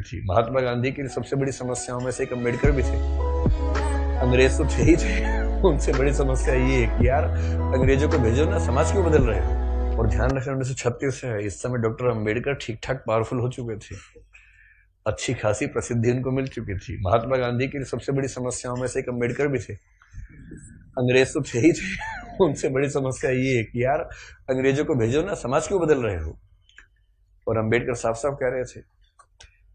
थी। महात्मा गांधी की सबसे बड़ी समस्याओं में से एक अम्बेडकर भी थे। अंग्रेज तो थे ही थे, उनसे बड़ी समस्या ये है कि यार अंग्रेजों को भेजो ना, समाज क्यों बदल रहे हो। और ध्यान रखना 1936 से है, इस समय डॉक्टर अम्बेडकर ठीक ठाक पावरफुल हो चुके थे, अच्छी खासी प्रसिद्धि उनको मिल चुकी थी। महात्मा गांधी की सबसे बड़ी समस्याओं में से एक अम्बेडकर भी थे। अंग्रेज तो थे ही थे, उनसे बड़ी समस्या ये है कि यार अंग्रेजों को भेजो ना, समाज क्यों बदल रहे हो। और अम्बेडकर साफ साफ कह रहे थे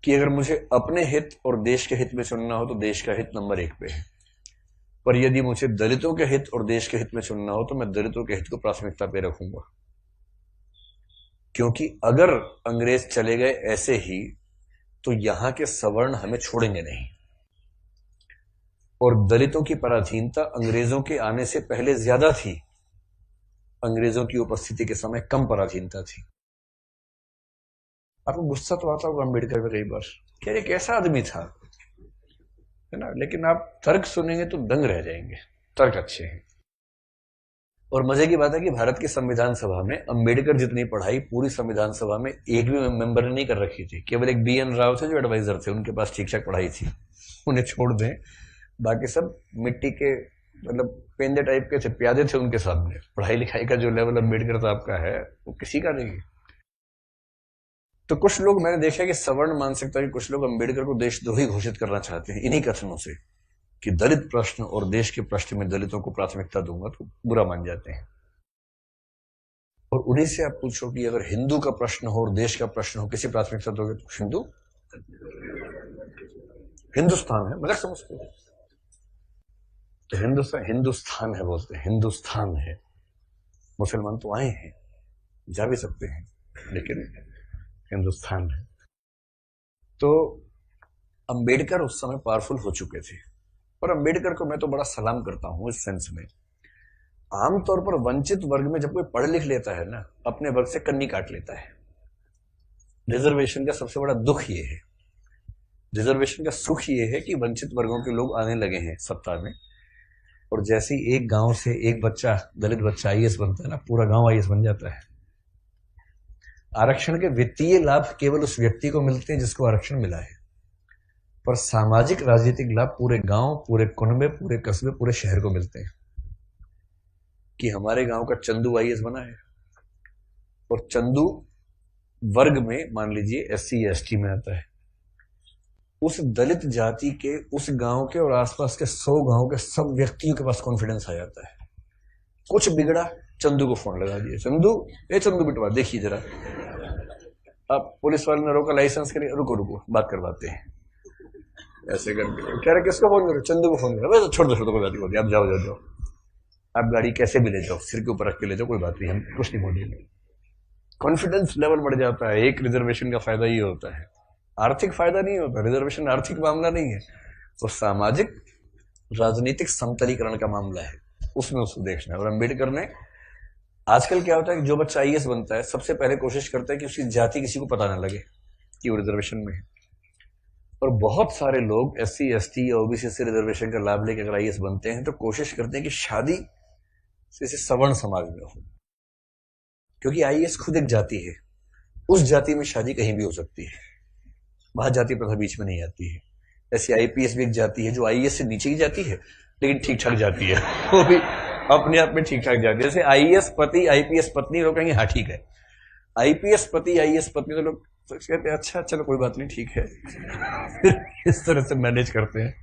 कि अगर मुझे अपने हित और देश के हित में चुनना हो तो देश का हित नंबर 1 पे है, पर यदि मुझे दलितों के हित और देश के हित में चुनना हो तो मैं दलितों के हित को प्राथमिकता पे रखूंगा, क्योंकि अगर अंग्रेज चले गए ऐसे ही तो यहां के सवर्ण हमें छोड़ेंगे नहीं। और दलितों की पराधीनता अंग्रेजों के आने से पहले ज्यादा थी, अंग्रेजों की उपस्थिति के समय कम पराधीनता थी। आपको गुस्सा तो आता होगा अम्बेडकर में कई बार, क्या ये कैसा आदमी था, है ना, लेकिन आप तर्क सुनेंगे तो दंग रह जाएंगे, तर्क अच्छे हैं। और मजे की बात है कि भारत की संविधान सभा में अम्बेडकर जितनी पढ़ाई पूरी संविधान सभा में एक भी मेंबर ने नहीं कर रखी थी। केवल एक BN राव थे जो एडवाइजर थे, उनके पास ठीक ठाक पढ़ाई थी, उन्हें छोड़ दें, बाकी सब मिट्टी के मतलब पेंदे टाइप के थे, प्यादे थे उनके सामने। पढ़ाई लिखाई का जो लेवल अम्बेडकर साहब का है वो किसी का नहीं है। तो कुछ लोग मैंने देखा कि सवर्ण मानसिकता के कुछ लोग अम्बेडकर को देशद्रोही घोषित करना चाहते हैं इन्हीं कथनों से कि दलित प्रश्न और देश के प्रश्न में दलितों को प्राथमिकता दूंगा तो बुरा मान जाते हैं। और उन्हीं से आप पूछो कि अगर हिंदू का प्रश्न हो और देश का प्रश्न हो, किसी प्राथमिकता दोगे तो हिंदू, हिंदुस्तान है, मजाक समझते हो तो हिंदुस्तान है बोलते हैं, हिंदुस्तान है। मुसलमान तो आए हैं, जा भी सकते हैं, लेकिन हिंदुस्तान है। तो अंबेडकर उस समय पावरफुल हो चुके थे। और अंबेडकर को मैं तो बड़ा सलाम करता हूं इस सेंस में, आमतौर पर वंचित वर्ग में जब कोई पढ़ लिख लेता है ना, अपने वर्ग से कन्नी काट लेता है। रिजर्वेशन का सबसे बड़ा दुख ये है, रिजर्वेशन का सुख ये है कि वंचित वर्गों के लोग आने लगे हैं सत्ता में, और जैसे ही एक गांव से एक बच्चा, दलित बच्चा IAS बनता है ना, पूरा गांव IAS बन जाता है। आरक्षण के वित्तीय लाभ केवल उस व्यक्ति को मिलते हैं जिसको आरक्षण मिला है, पर सामाजिक राजनीतिक लाभ पूरे गांव, पूरे कुनबे, पूरे कस्बे, पूरे शहर को मिलते हैं। कि हमारे गांव का चंदू IAS बना है, और चंदू वर्ग में मान लीजिए SC या ST में आता है, उस दलित जाति के उस गांव के और आसपास के 100 गांव के सब व्यक्तियों के पास कॉन्फिडेंस आ जाता है। कुछ बिगड़ा, चंदू को फोन लगा दिया, चंदू बिटवा देखिए जरा। अब पुलिस वाले ने रोका, लाइसेंस के लिए, रुको रुको बात करवाते हैं, ऐसे करके कह रहे किसको फोन करो, चंदू को फोन करो। छोड़ दो कोई बात नहीं, आप जाओ, आप गाड़ी कैसे भी ले जाओ, सिर के ऊपर रख के ले जाओ, कोई बात नहीं, हम कुछ नहीं बोलेंगे। कॉन्फिडेंस लेवल बढ़ जाता है। एक रिजर्वेशन का फायदा ये होता है, आर्थिक फायदा नहीं होता, रिजर्वेशन आर्थिक मामला नहीं है, तो सामाजिक राजनीतिक समतलीकरण का मामला है, उसमें उसको देखना है। और अम्बेडकर ने, आजकल क्या होता है कि जो बच्चा IAS बनता है सबसे पहले कोशिश करता है कि उसकी जाति किसी को पता ना लगे कि वो रिजर्वेशन में है। और बहुत सारे लोग SC ST या OBC से रिजर्वेशन का लाभ लेकर अगर IAS बनते हैं तो कोशिश करते हैं कि शादी जैसे सवर्ण समाज में हो, क्योंकि IAS खुद एक जाति है, उस जाति में शादी कहीं भी हो सकती है, वहां जाति प्रथा बीच में नहीं आती है। ऐसे IPS भी एक जाति है जो IAS से नीचे की जाती है लेकिन ठीक ठाक जाती है, वो भी अपने आप में ठीक ठाक जाती है। जैसे IAS पति IPS पत्नी, लोग कहेंगे हाँ ठीक है, IPS पति IAS पत्नी, तो लोग कहते हैं अच्छा चलो कोई बात नहीं ठीक है इस तरह से मैनेज करते हैं,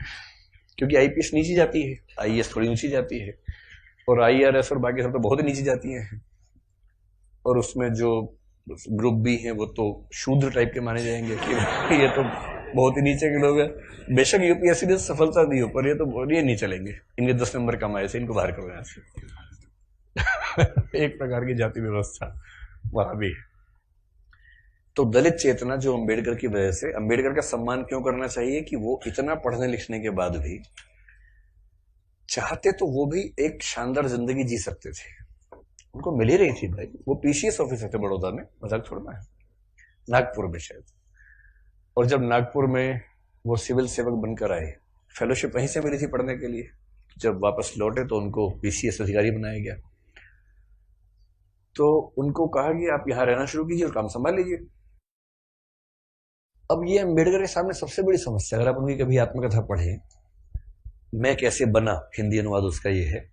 क्योंकि IPS नीची जाती है, IAS थोड़ी ऊंची जाती है, और IRS और बाकी सब तो बहुत ही नीची जाती हैं। और उसमें जो ग्रुप भी हैं वो तो शूद्र टाइप के माने जाएंगे कि ये तो बहुत ही नीचे के लोग हैं। बेशक UPSC ने सफलता दी हो, पर ये तो ये नहीं चलेंगे, इनके 10 नंबर कम आए से, इनको बाहर करो यहाँ से एक प्रकार की जाति व्यवस्था वहां भी है। तो दलित चेतना जो अम्बेडकर की वजह से, अम्बेडकर का सम्मान क्यों करना चाहिए कि वो इतना पढ़ने लिखने के बाद भी चाहते तो वो भी एक शानदार जिंदगी जी सकते थे, उनको मिल ही रही थी भाई। वो PCS ऑफिसर थे बड़ौदा में, मजाक छोड़ना है, नागपुर में शायद। और जब नागपुर में वो सिविल सेवक बनकर आए, फेलोशिप वहीं से मिली थी पढ़ने के लिए, जब वापस लौटे तो उनको PCS अधिकारी बनाया गया। तो उनको कहा कि आप यहां रहना शुरू कीजिए और काम संभाल लीजिए। अब ये अम्बेडकर के सामने सबसे बड़ी समस्या, अगर आप उनकी कभी आत्मकथा पढ़े, मैं कैसे बना, हिंदी अनुवाद उसका ये है,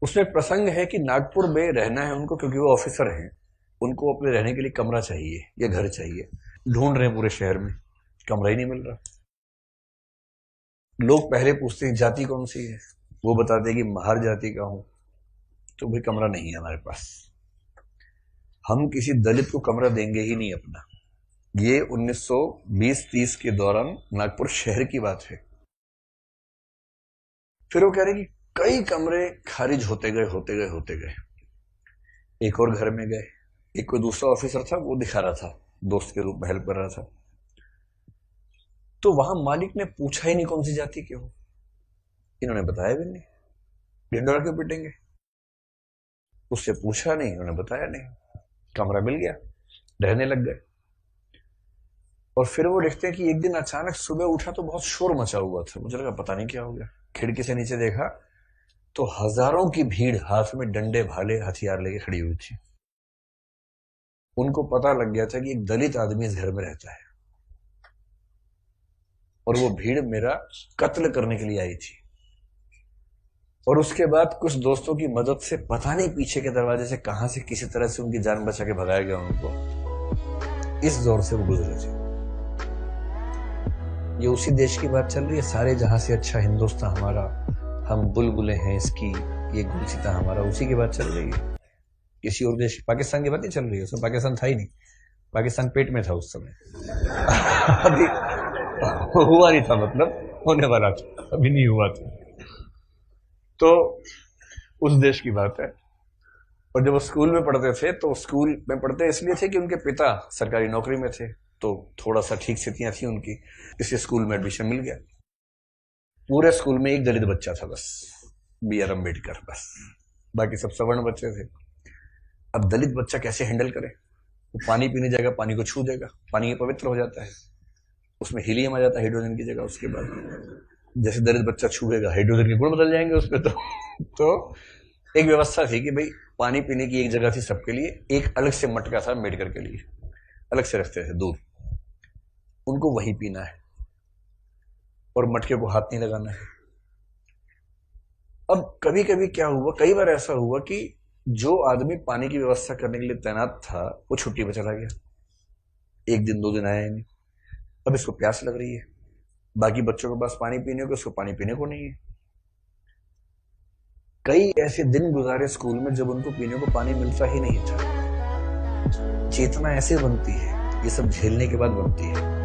उसमें प्रसंग है कि नागपुर में रहना है उनको क्योंकि वो ऑफिसर हैं, उनको अपने रहने के लिए कमरा चाहिए या घर चाहिए, ढूंढ रहे हैं पूरे शहर में, कमरा ही नहीं मिल रहा। लोग पहले पूछते हैं जाति कौन सी है, वो बताते हैं कि महार जाति का हूं, तो भाई कमरा नहीं है हमारे पास, हम किसी दलित को कमरा देंगे ही नहीं अपना। ये 1920-30 के दौरान नागपुर शहर की बात है। फिर वो कह रहे कि कई कमरे खारिज होते गए। एक और घर में गए, एक कोई दूसरा ऑफिसर था, वो दिखा रहा था, दोस्त के रूप में हेल्प कर रहा था, तो वहां मालिक ने पूछा ही नहीं कौन सी जाति के हो, इन्होंने बताया भी नहीं, ढिंडोरा क्यों पिटेंगे, उससे पूछा नहीं, उन्होंने बताया नहीं, कमरा मिल गया, रहने लग गए। और फिर वो देखते हैं कि एक दिन अचानक सुबह उठा तो बहुत शोर मचा हुआ था, मुझे लगा पता नहीं क्या हो गया, खिड़की से नीचे देखा तो हजारों की भीड़ हाथ में डंडे भाले हथियार लेके खड़ी हुई थी। उनको पता लग गया था कि एक दलित आदमी इस घर में रहता है और वो भीड़ मेरा कत्ल करने के लिए आई थी। और उसके बाद कुछ दोस्तों की मदद से पता नहीं पीछे के दरवाजे से कहां से किसी तरह से उनकी जान बचा के भगाया गया उनको। इस दौर से वो गुजरे थे। ये उसी देश की बात चल रही है, सारे जहां से अच्छा हिंदुस्तान हमारा, हम बुलबुलें हैं इसकी, ये गुलसिता हमारा, उसी की बात चल रही है। किसी और देश, पाकिस्तान की बात नहीं चल रही है, उसमें पाकिस्तान था ही नहीं, पाकिस्तान पेट में था उस समय अभी हुआ नहीं था, मतलब होने वाला था, अभी नहीं हुआ था। तो उस देश की बात है। और जब वो स्कूल में पढ़ते थे तो स्कूल में पढ़ते इसलिए थे कि उनके पिता सरकारी नौकरी में थे, तो थोड़ा सा ठीक स्थितियां थी उनकी, इसलिए स्कूल में एडमिशन मिल गया। पूरे स्कूल में एक दलित बच्चा था बस, B.R. अम्बेडकर, बस, बाकी सब सवर्ण बच्चे थे। अब दलित बच्चा कैसे हैंडल करे, वो पानी पीने जाएगा, पानी को छू देगा, पानी पवित्र हो जाता है, उसमें हीलियम आ जाता है हाइड्रोजन की जगह। उसके बाद जैसे दलित बच्चा छुएगा हाइड्रोजन के गुण बदल जाएंगे उसमें। तो एक व्यवस्था थी कि भाई पानी पीने की एक जगह थी सबके लिए, एक अलग से मटका था अम्बेडकर के लिए, अलग से रखते थे दूर, उनको वहीं पीना है और मटके को हाथ नहीं लगाना है। अब कभी कभी क्या हुआ, कई बार ऐसा हुआ कि जो आदमी पानी की व्यवस्था करने के लिए तैनात था वो छुट्टी पे चला गया, एक दिन 2 दिन आया नहीं। अब इसको प्यास लग रही है, बाकी बच्चों के पास पानी पीने को, उसको पानी पीने को नहीं है। कई ऐसे दिन गुजारे स्कूल में जब उनको पीने को पानी मिलता ही नहीं था। चेतना ऐसे बनती है, ये सब झेलने के बाद बनती है।